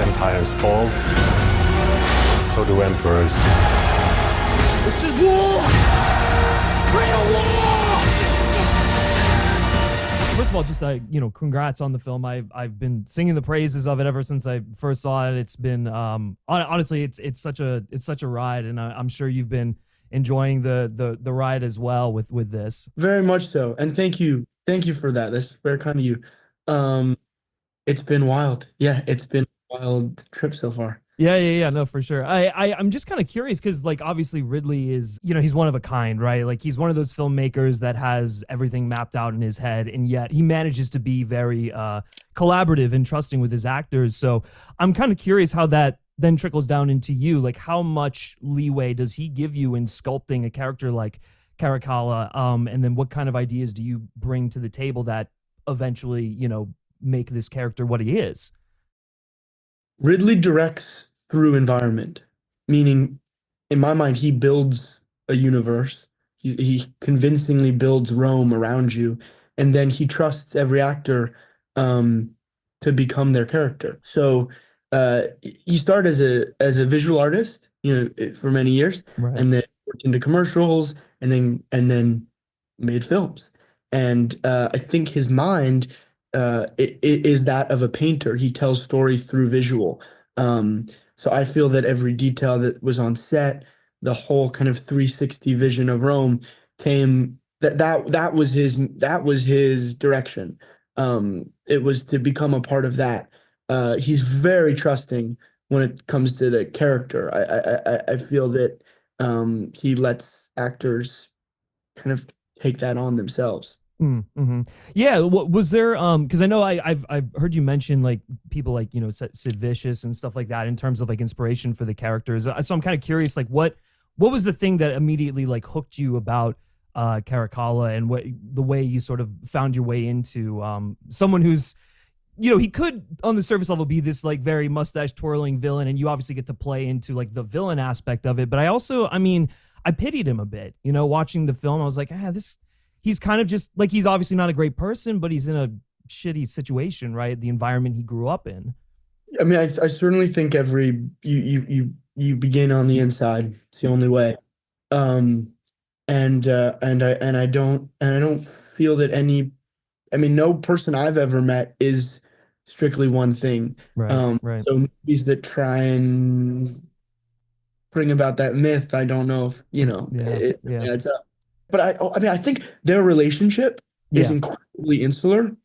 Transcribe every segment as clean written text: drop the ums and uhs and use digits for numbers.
Empires fall, so do emperors. This is war! Real war! First of all, just congrats on the film. I've been singing the praises of it ever since I first saw it. It's been honestly, it's such a ride, and I'm sure you've been enjoying the ride as well with this. Very much so, and thank you for that. That's very kind of you. It's been wild. Yeah, it's been a wild trip so far. Yeah, no, for sure. I'm just kind of curious because, like, obviously Ridley is, he's one of a kind, right? Like, he's one of those filmmakers that has everything mapped out in his head, and yet he manages to be very collaborative and trusting with his actors. So I'm kind of curious how that then trickles down into you. Like, how much leeway does he give you in sculpting a character like Caracalla? And then what kind of ideas do you bring to the table that eventually, make this character what he is? Ridley directs through environment, meaning, in my mind, he builds a universe. He convincingly builds Rome around you, and then he trusts every actor to become their character. So he started as a visual artist, for many years, Right. and then worked into commercials, and then made films. And I think his mind it is that of a painter. He tells story through visual. So I feel that every detail that was on set, the whole kind of 360 vision of Rome that was his direction. It was to become a part of that. He's very trusting when it comes to the character. I feel that he lets actors kind of take that on themselves. Mm-hmm. Yeah. What was there? Because I know I've heard you mention like people like Sid Vicious and stuff like that in terms of like inspiration for the characters. So I'm kind of curious, like what was the thing that immediately like hooked you about Caracalla, and what the way you sort of found your way into someone who's he could on the surface level be this like very mustache twirling villain, and you obviously get to play into like the villain aspect of it. But I pitied him a bit. Watching the film, I was like, he's kind of just like, he's obviously not a great person, but he's in a shitty situation, right? The environment he grew up in. I mean, I certainly think you begin on the inside. It's the only way. And I don't feel that no person I've ever met is strictly one thing. Right. So movies that try and bring about that myth, I don't know if it adds up. But I think their relationship is incredibly insular.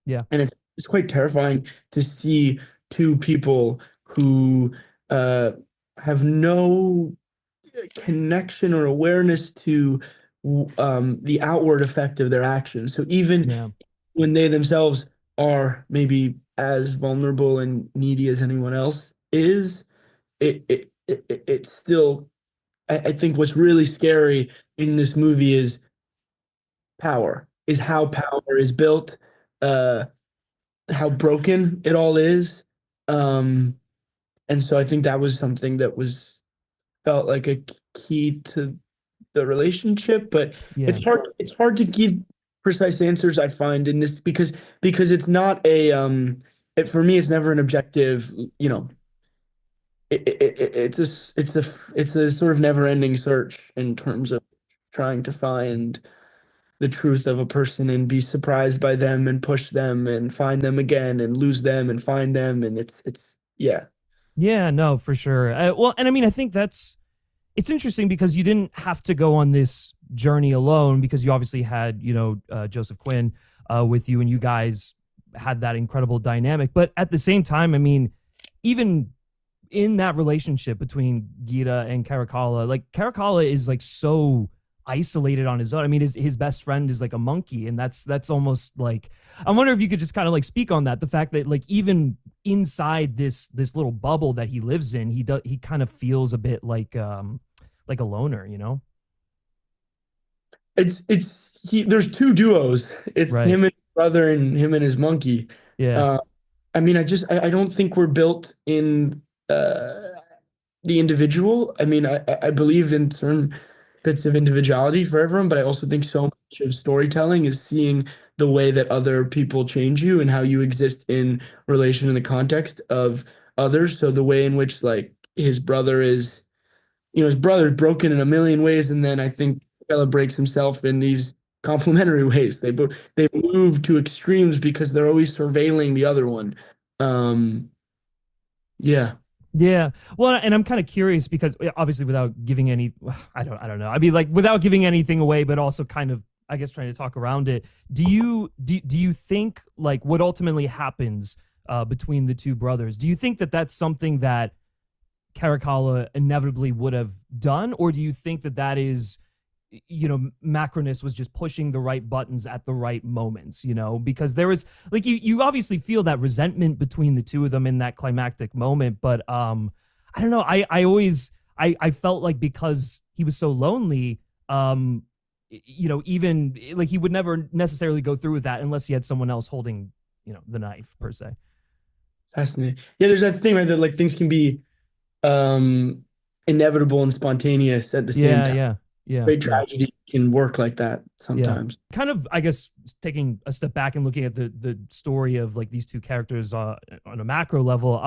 Yeah. And it's quite terrifying to see two people who have no connection or awareness to the outward effect of their actions. So even when they themselves are maybe as vulnerable and needy as anyone else is, it's still, I think what's really scary in this movie is how power is built, how broken it all is. And so I think that was something that felt like a key to the relationship, but it's hard to give precise answers, I find, in this because it's not for me, it's never an objective, it's a sort of never-ending search in terms of trying to find the truth of a person and be surprised by them and push them and find them again and lose them and find them, and it's Yeah, no, for sure. Well, and I think it's interesting because you didn't have to go on this journey alone, because you obviously had Joseph Quinn with you, and you guys had that incredible dynamic. But at the same time, even in that relationship between Geta and Caracalla, like Caracalla is like so isolated on his own. His best friend is like a monkey, and that's almost like, I wonder if you could just kind of like speak on that, the fact that like even inside this little bubble that he lives in, he kind of feels a bit like a loner, There's two duos. It's right. him and his brother and him and his monkey. Yeah. I don't think we're built in the individual. I believe in certain bits of individuality for everyone, but I also think so much of storytelling is seeing the way that other people change you and how you exist in relation in the context of others. So the way in which like his brother is, his brother's broken in a million ways, and then I think Bella breaks himself in these complementary ways. They move to extremes because they're always surveilling the other one. Um, yeah. Yeah. Well, and I'm kind of curious because obviously without giving any I don't know. I mean like without giving anything away but also kind of I guess trying to talk around it. Do you think like what ultimately happens between the two brothers? Do you think that that's something that Caracalla inevitably would have done, or do you think that that is, Macronus was just pushing the right buttons at the right moments, because there was like you obviously feel that resentment between the two of them in that climactic moment, but I don't know, I always I felt like because he was so lonely, even like he would never necessarily go through with that unless he had someone else holding, the knife per se. Fascinating. Yeah, there's that thing, right, that like things can be um inevitable and spontaneous at the same Yeah, time. yeah, yeah, Great yeah. tragedy can work like that Yeah. sometimes. Kind of, I guess, taking a step back and looking at the story of like these two characters on a macro level.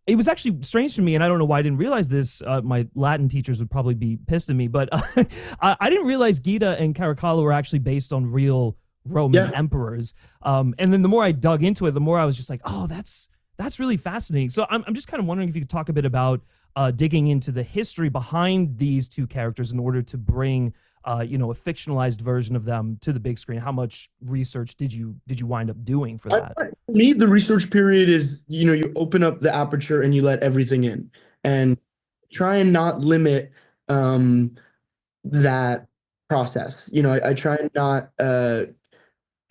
It was actually strange to me, and I don't know why I didn't realize this. My Latin teachers would probably be pissed at me, but I didn't realize Geta and Caracalla were actually based on real Roman Yeah. emperors. And then the more I dug into it, the more I was just like, oh, that's really fascinating. So I'm just kind of wondering if you could talk a bit about digging into the history behind these two characters in order to bring a fictionalized version of them to the big screen. How much research did you wind up doing for that? For me, the research period is, you open up the aperture and you let everything in and try and not limit um, that process. I try and not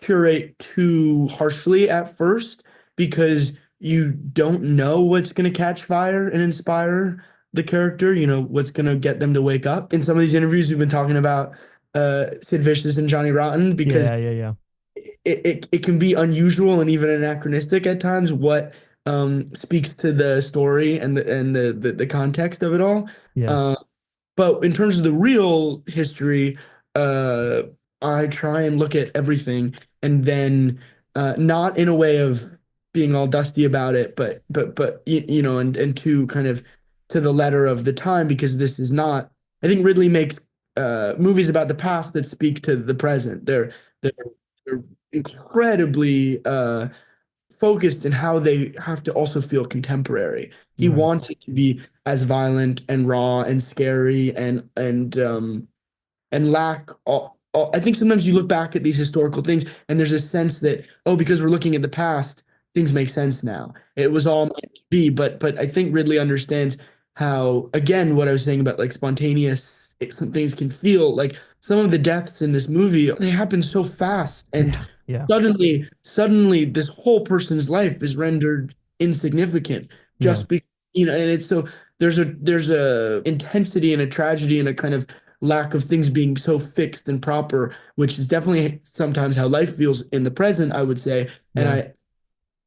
curate too harshly at first because you don't know what's going to catch fire and inspire the character, what's going to get them to wake up. In some of these interviews, we've been talking about Sid Vicious and Johnny Rotten because Yeah, yeah, yeah, it can be unusual and even anachronistic at times what speaks to the story and the context of it all. yeah, Uh, but in terms of the real history, uh, I try and look at everything and then not in a way of being all dusty about it, but and to kind of to the letter of the time because this is not. I think Ridley makes movies about the past that speak to the present. They're, they're incredibly focused in how they have to also feel contemporary. He right, wants it to be as violent and raw and scary and lack all. I think sometimes you look back at these historical things and there's a sense that, oh, because we're looking at the past, things make sense now. It was all meant to be, but I think Ridley understands how, again, what I was saying about like spontaneous, some things can feel like some of the deaths in this movie, they happen so fast and yeah, yeah, suddenly this whole person's life is rendered insignificant yeah, just because, and it's so there's a intensity and a tragedy and a kind of lack of things being so fixed and proper, which is definitely sometimes how life feels in the present, I would say. And yeah,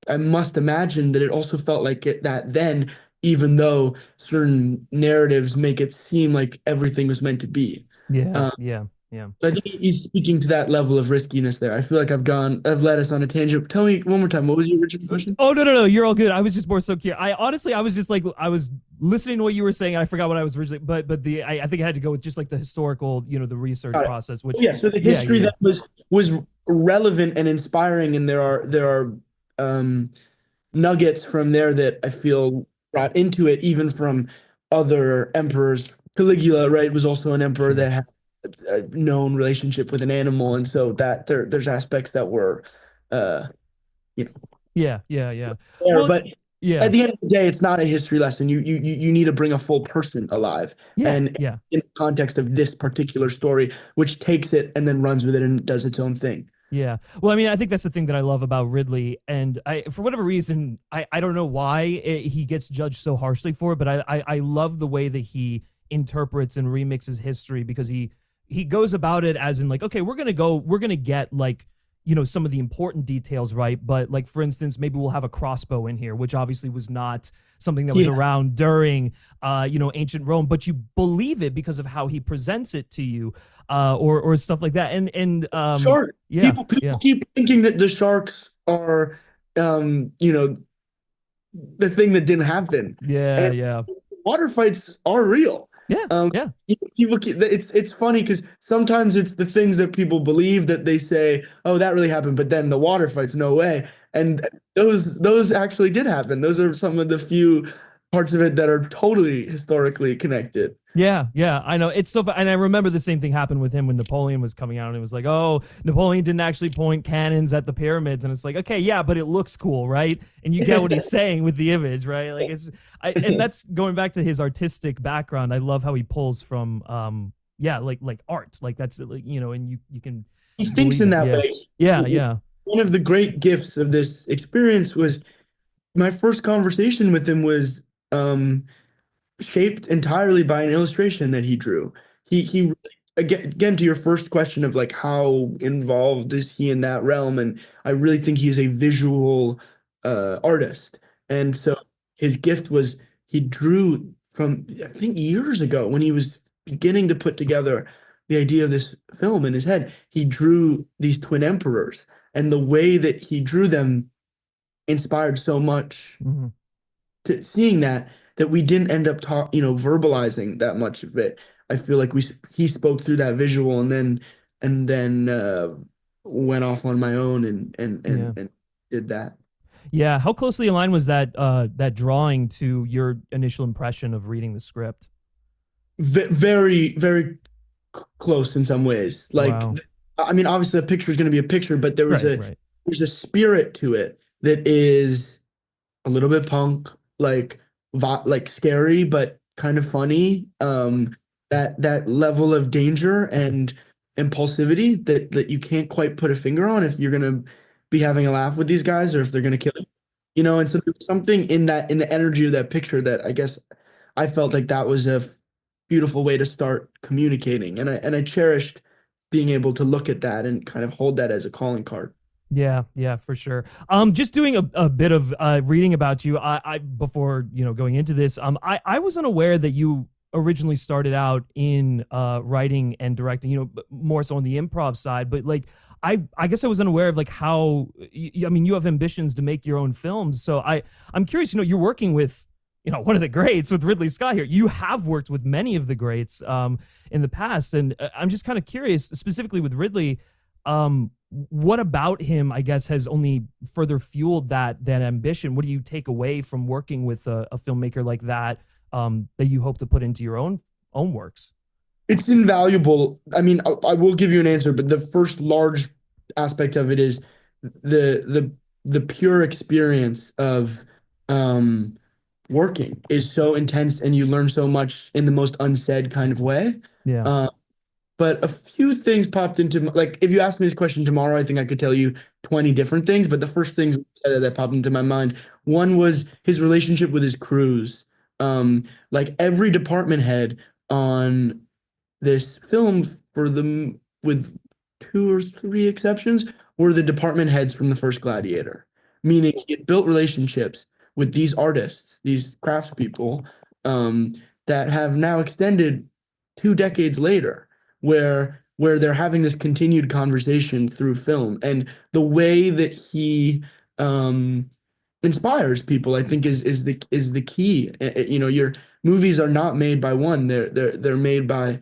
I must imagine that it also felt like that then, even though certain narratives make it seem like everything was meant to be. yeah, Um, yeah, yeah. so I think he's speaking to that level of riskiness there. I feel like I've led us on a tangent. Tell me one more time, what was your original question? Oh no, no, no, you're all good. I was just more so curious. I honestly, I was just like, I was listening to what you were saying. And I forgot what I was originally, but I think it had to go with just like the historical, the research Got it. process. Which, Yeah, so the yeah, history yeah, that was relevant and inspiring, and there are um, nuggets from there that I feel brought into it, even from other emperors. Caligula, right, was also an emperor sure, that had a known relationship with an animal, and so that there's aspects that were, uh, you know, yeah, yeah, yeah. there. Well, it's But yeah, at the end of the day, it's not a history lesson. You need to bring a full person alive, yeah, and yeah. in the context of this particular story, which takes it and then runs with it and does its own thing. Yeah. Well, I mean, I think that's the thing that I love about Ridley. And for whatever reason, I don't know why he gets judged so harshly for it, but I love the way that he interprets and remixes history because he goes about it as in like, okay, we're going to get like, some of the important details right. But like, for instance, maybe we'll have a crossbow in here, which obviously was not something that was Yeah, around during, ancient Rome, but you believe it because of how he presents it to you, or stuff like that. And shark. yeah, People yeah, keep thinking that the sharks are, um, you know, the thing that didn't happen. Yeah, And yeah. water fights are real. Yeah, Um, yeah. People it's funny because sometimes it's the things that people believe that they say, oh, that really happened, but then the water fights, no way. And those actually did happen. Those are some of the few parts of it that are totally historically connected. Yeah, yeah, I know. It's so, and I remember the same thing happened with him when Napoleon was coming out, and it was like, oh, Napoleon didn't actually point cannons at the pyramids, and it's like, okay, yeah, but it looks cool, right? And you get what he's saying with the image, right? Like and that's going back to his artistic background. I love how he pulls from, yeah, like art, like that's like, and you can He thinks believe in it. that Yeah, way. yeah, yeah. One of the great gifts of this experience was my first conversation with him was um, shaped entirely by an illustration that he drew. He again to your first question of like how involved is he in that realm, and I really think he's a visual artist. And so his gift was he drew from I think years ago when he was beginning to put together the idea of this film in his head. He drew these twin emperors, and the way that he drew them inspired so much Hmm. to seeing that we didn't end up verbalizing that much of it. I feel like he spoke through that visual and then went off on my own Yeah. and did that. Yeah, how closely aligned was that drawing to your initial impression of reading the script? Very, very close in some ways. Like, Wow. I mean, obviously a picture is going to be a picture, but Right, right. there's a spirit to it that is a little bit punk, like scary, but kind of funny. That level of danger and impulsivity that you can't quite put a finger on if you're gonna be having a laugh with these guys or if they're gonna kill you. And so there's something in the energy of that picture that I guess I felt like that was a beautiful way to start communicating. And I cherished being able to look at that and kind of hold that as a calling card. Yeah, yeah, for sure. Just doing a bit of reading about you, I before going into this, I was unaware that you originally started out in writing and directing, more so on the improv side, but like I guess I was unaware of like how I mean you have ambitions to make your own films, so I'm curious. You're working with one of the greats with Ridley Scott here. You have worked with many of the greats in the past, and I'm just kind of curious, specifically with Ridley. What about him, I guess, has only further fueled that ambition? What do you take away from working with a filmmaker like that, that you hope to put into your own works? It's invaluable. I mean, I will give you an answer, but the first large aspect of it is the pure experience of um, working is so intense, and you learn so much in the most unsaid kind of way. Yeah. Uh, but a few things popped into like if you asked me this question tomorrow, I think I could tell you 20 different things. But the first things that popped into my mind, one was his relationship with his crews. Like every department head on this film, for them with two or three exceptions, were the department heads from the first Gladiator, meaning he had built relationships with these artists, these craftspeople, um, that have now extended 2 decades later, where they're having this continued conversation through film, and the way that he inspires people, I think, is the key. Your movies are not made by one; they're made by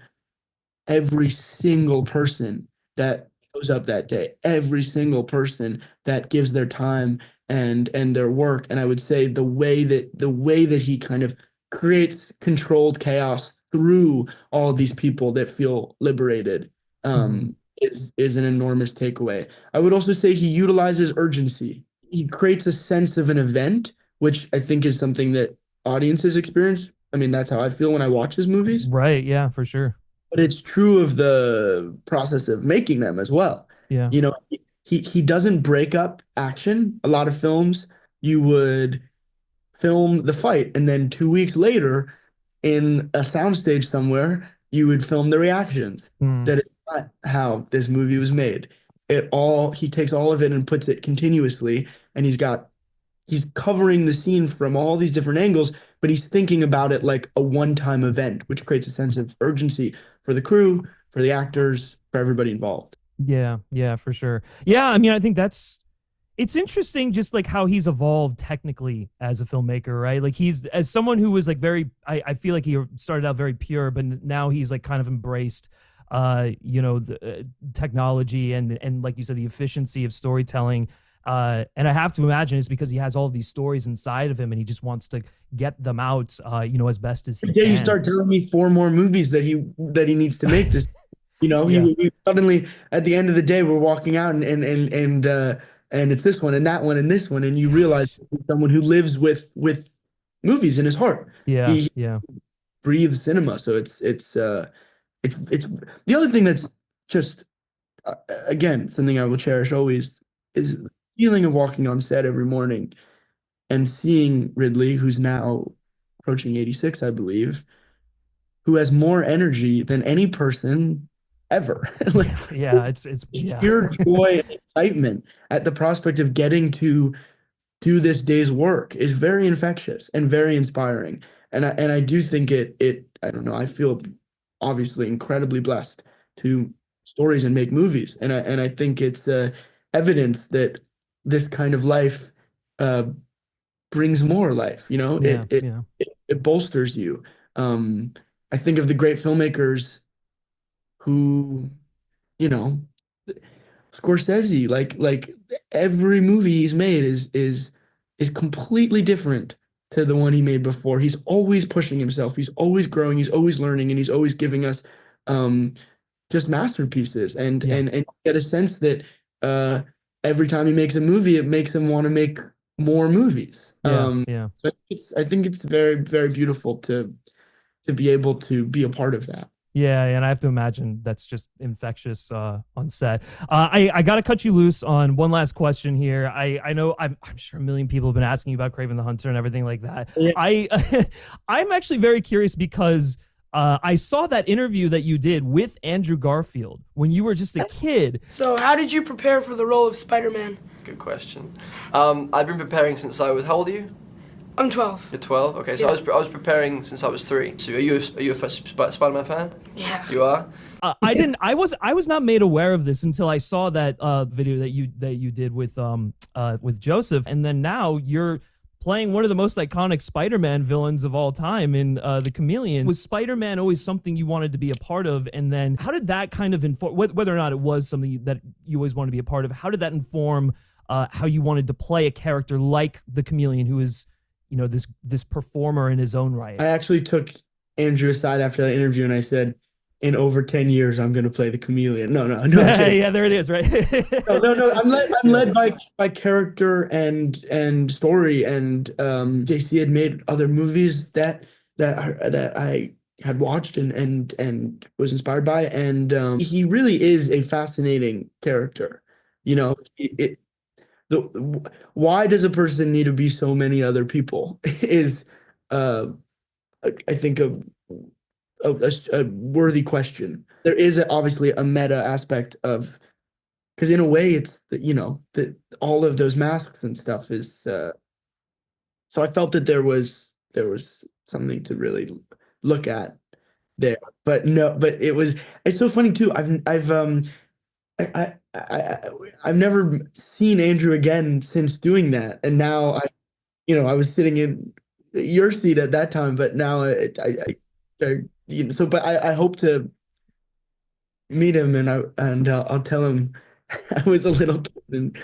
every single person that shows up that day, every single person that gives their time and their work. And I would say the way that he kind of creates controlled chaos through all of these people that feel liberated Hmm. is an enormous takeaway. I would also say he utilizes urgency. He creates a sense of an event, which I think is something that audiences experience. I mean, that's how I feel when I watch his movies, Right. Yeah, for sure. but it's true of the process of making them as well. Yeah. He doesn't break up action. A lot of films, you would film the fight, and then 2 weeks later, in a soundstage somewhere, you would film the reactions. Mm. That is not how this movie was made. He takes all of it and puts it continuously, and he's covering the scene from all these different angles, but he's thinking about it like a one-time event, which creates a sense of urgency for the crew, for the actors, for everybody involved. Yeah, yeah, for sure. Yeah, I mean, I think It's interesting just like how he's evolved technically as a filmmaker, right? Like he's as someone who was like I feel like he started out very pure, but now he's like kind of embraced the technology and like you said, the efficiency of storytelling. And I have to imagine it's because he has all of these stories inside of him and he just wants to get them out, as best as he can. You start telling me 4 more movies that he needs to make this. Yeah. He suddenly at the end of the day we're walking out and it's this one and that one and this one, and you realize someone who lives with movies in his heart. Yeah, He breathes cinema. So it's the other thing that's just again something I will cherish always is the feeling of walking on set every morning and seeing Ridley, who's now approaching 86, I believe, who has more energy than any person ever. it's pure joy and excitement at the prospect of getting to do this day's work is very infectious and very inspiring. And I do think it I don't know, I feel obviously incredibly blessed to stories and make movies. And I think it's evidence that this kind of life brings more life, it bolsters you. I think of the great filmmakers who, Scorsese, like every movie he's made is completely different to the one he made before. He's always pushing himself. He's always growing. He's always learning, and he's always giving us just masterpieces. And get a sense that every time he makes a movie, it makes him want to make more movies. So I think it's very, very beautiful to be able to be a part of that. Yeah, and I have to imagine that's just infectious on set. I got to cut you loose on one last question here. I know I'm sure a million people have been asking you about Kraven the Hunter and everything like that. Yeah. I'm actually very curious because I saw that interview that you did with Andrew Garfield when you were just a kid. So how did you prepare for the role of Spider-Man? Good question. I've been preparing since I was, how old are you? I'm 12. You're 12? Okay, so yeah. I was preparing since I was 3. So are you a Spider-Man fan? Yeah. You are? I was not made aware of this until I saw that video that you did with Joseph, and then now you're playing one of the most iconic Spider-Man villains of all time in The Chameleon. Was Spider-Man always something you wanted to be a part of? And then how did that kind of inform, whether or not it was something that you always wanted to be a part of, how did that inform how you wanted to play a character like The Chameleon, who is, this performer in his own right? I actually took Andrew aside after that interview and I said, in over 10 years, I'm going to play the Chameleon. No. Yeah, there it is, right? No. I'm led by character and story. And JC had made other movies that I had watched and was inspired by. And he really is a fascinating character. Why does a person need to be so many other people is, I think, a worthy question. There is obviously a meta aspect of, because in a way it's that all of those masks and stuff is. So I felt that there was something to really look at there, but it's so funny too. I've never seen Andrew again since doing that, and now I was sitting in your seat at that time, but now but I hope to meet him, and I'll tell him I was a little kid, and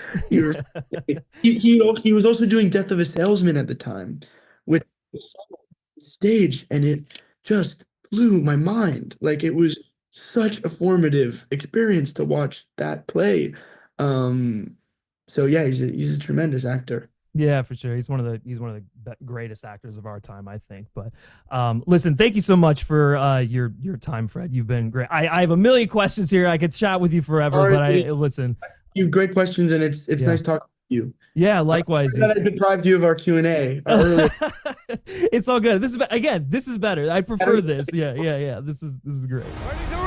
he was also doing Death of a Salesman at the time, which was on stage, and it just blew my mind. Like, it was such a formative experience to watch that play. So yeah, he's a tremendous actor. Yeah, for sure. He's one of the greatest actors of our time, I think. But listen, thank you so much for your time, Fred. You've been great. I have a million questions here. I could chat with you forever, but listen. You have great questions, and it's nice talking to you. Yeah, likewise. I deprived you of our Q&A earlier. It's all good. This is better. I prefer this. Yeah. This is great. Ready to roll!